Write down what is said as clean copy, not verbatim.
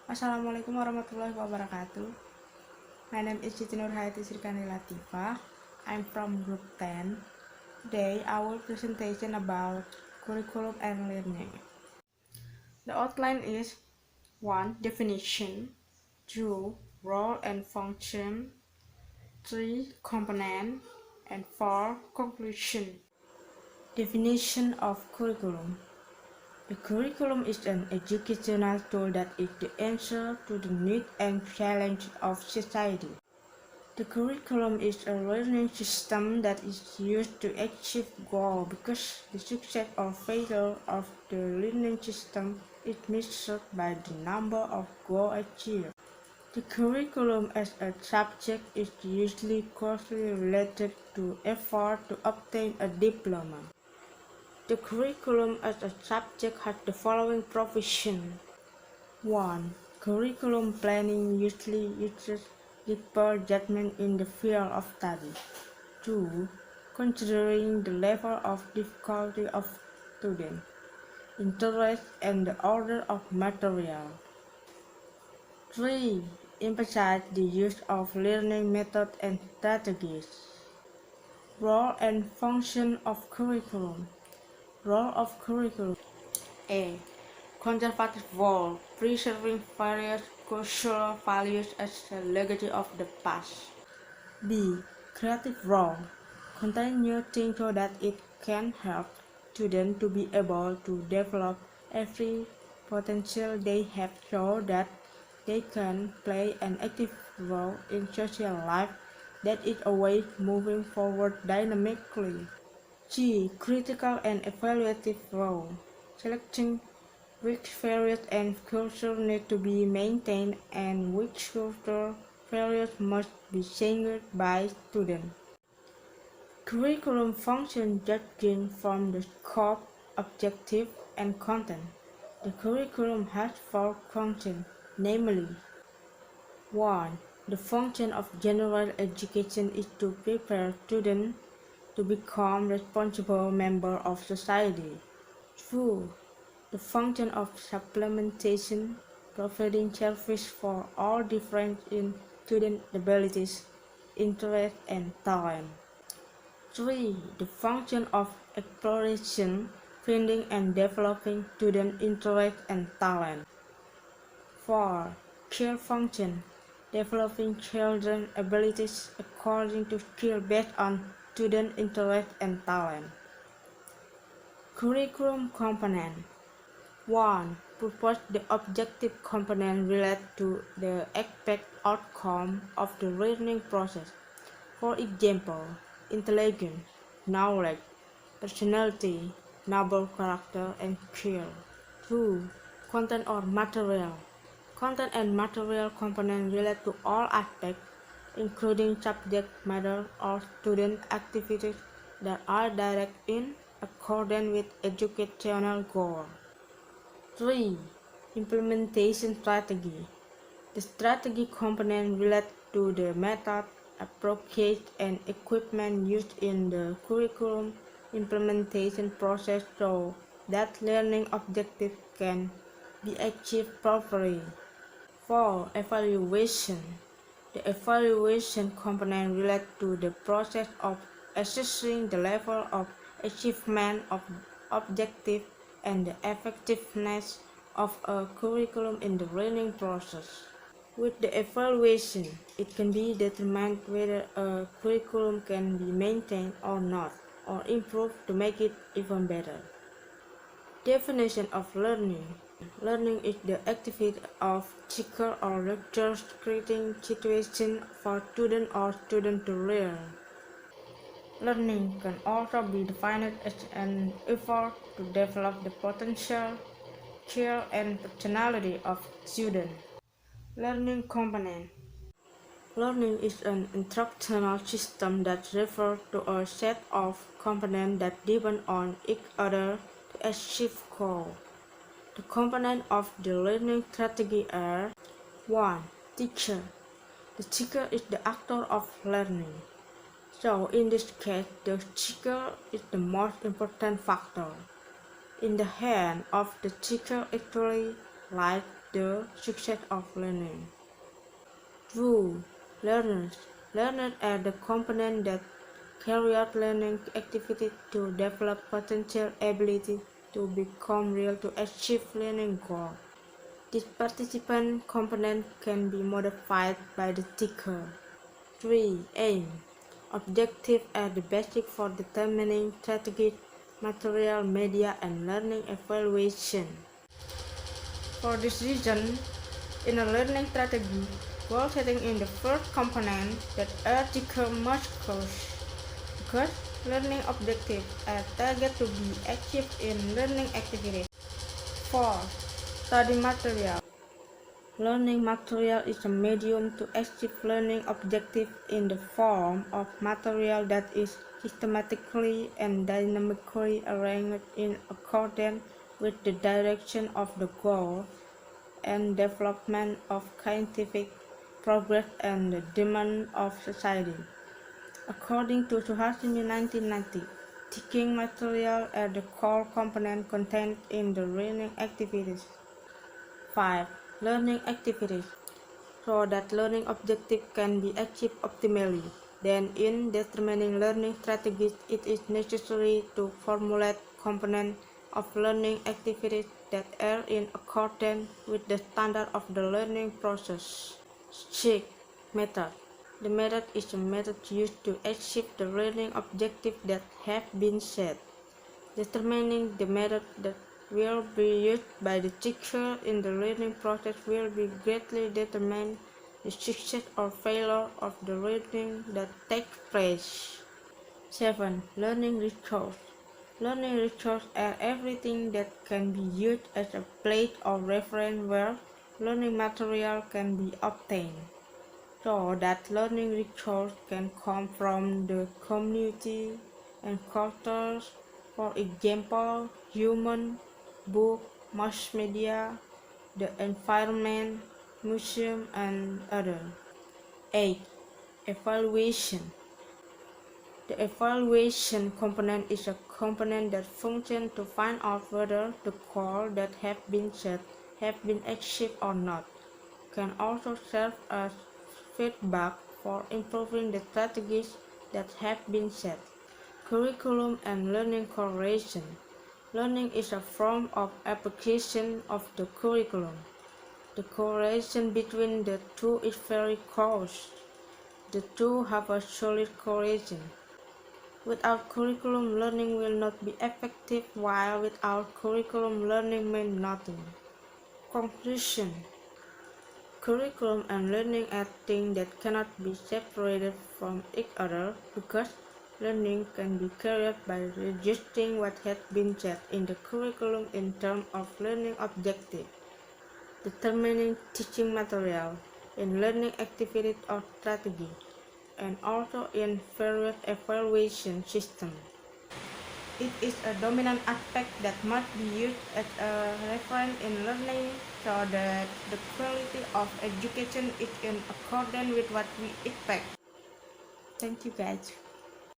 Assalamualaikum warahmatullahi wabarakatuh. My name is Nurhayati Srikandi Latifah. I'm from Group 10. Today, our presentation about curriculum and learning. The outline is 1. Definition, 2. Role and function, 3. Component, and 4. Conclusion. Definition of curriculum. The curriculum is an educational tool that is the answer to the needs and challenges of society. The curriculum is a learning system that is used to achieve goals because the success or failure of the learning system is measured by the number of goals achieved. The curriculum as a subject is usually closely related to effort to obtain a diploma. The curriculum as a subject has the following provisions. 1. Curriculum planning usually uses deeper judgment in the field of study. 2. Considering the level of difficulty of student, interest, and the order of material. 3. Emphasize the use of learning methods and strategies. Role and function of curriculum. Role of curriculum. A. Conservative role, preserving various cultural values as a legacy of the past. B. Creative role, contain new things so that it can help students to be able to develop every potential they have so that they can play an active role in social life that is always moving forward dynamically. G. Critical and evaluative role, selecting which values and culture need to be maintained and which cultural values must be changed by students. Curriculum function judging from the scope, objective, and content. The curriculum has 4 functions, namely 1. The function of general education is to prepare students to become responsible members of society. 2. The function of supplementation, providing service for all different in student abilities, interests, and talent. 3. The function of exploration, finding and developing student interests and talent. 4. Skill function, developing children's abilities according to skill based on student interest and talent. Curriculum component. 1. Propose the objective component related to the expected outcome of the learning process. For example, intelligence, knowledge, personality, noble character, and skill. 2. Content or material. Content and material component relate to all aspects, including subject matter or student activities that are directed in accordance with educational goals. 3. Implementation strategy. The strategy component relates to the method, approaches, and equipment used in the curriculum implementation process so that learning objectives can be achieved properly. 4. Evaluation. The evaluation component relates to the process of assessing the level of achievement of objectives and the effectiveness of a curriculum in the learning process. With the evaluation, it can be determined whether a curriculum can be maintained or not, or improved to make it even better. Definition of learning. Learning is the activity of teacher or lecturers creating situations for student or student to learn. Learning can also be defined as an effort to develop the potential, skill, and personality of students. Learning component. Learning is an instructional system that refers to a set of components that depend on each other to achieve goals. The components of the learning strategy are 1. Teacher. The teacher is the actor of learning. So in this case, the teacher is the most important factor. In the hand of the teacher actually lies the success of learning. 2. Learners. Learners are the components that carry out learning activities to develop potential ability to become real to achieve learning goals. This participant component can be modified by the teacher. 3. Aim. Objectives are the basic for determining strategies, material, media, and learning evaluation. For this reason, in a learning strategy, goal setting is the first component that a teacher must close, because learning objectives are targets to be achieved in learning activities. 4. Study material. Learning material is a medium to achieve learning objectives in the form of material that is systematically and dynamically arranged in accordance with the direction of the goal and development of scientific progress and the demand of society. According to Suhasini 1990, teaching material are the core component contained in the learning activities. 5. Learning activities. So that learning objectives can be achieved optimally, then in determining learning strategies, it is necessary to formulate components of learning activities that are in accordance with the standard of the learning process. 6. Method. The method is a method used to achieve the learning objectives that have been set. Determining the method that will be used by the teacher in the learning process will be greatly determine the success or failure of the learning that takes place. 7. Learning resource. Learning resources are everything that can be used as a place or reference where learning material can be obtained. So that learning resources can come from the community and cultures, for example, human, book, mass media, the environment, museum, and others. 8. Evaluation. The evaluation component is a component that functions to find out whether the goals that have been set have been achieved or not. Can also serve as feedback for improving the strategies that have been set. Curriculum and learning correlation. Learning is a form of application of the curriculum. The correlation between the two is very close. The two have a solid correlation. Without curriculum, learning will not be effective, while without curriculum, learning means nothing. Conclusion. Curriculum and learning are things that cannot be separated from each other, because learning can be carried by registering what has been said in the curriculum in terms of learning objectives, determining teaching material, in learning activities or strategy, and also in various evaluation systems. It is a dominant aspect that must be used as a reference in learning, so that the quality of education is in accordance with what we expect. Thank you guys.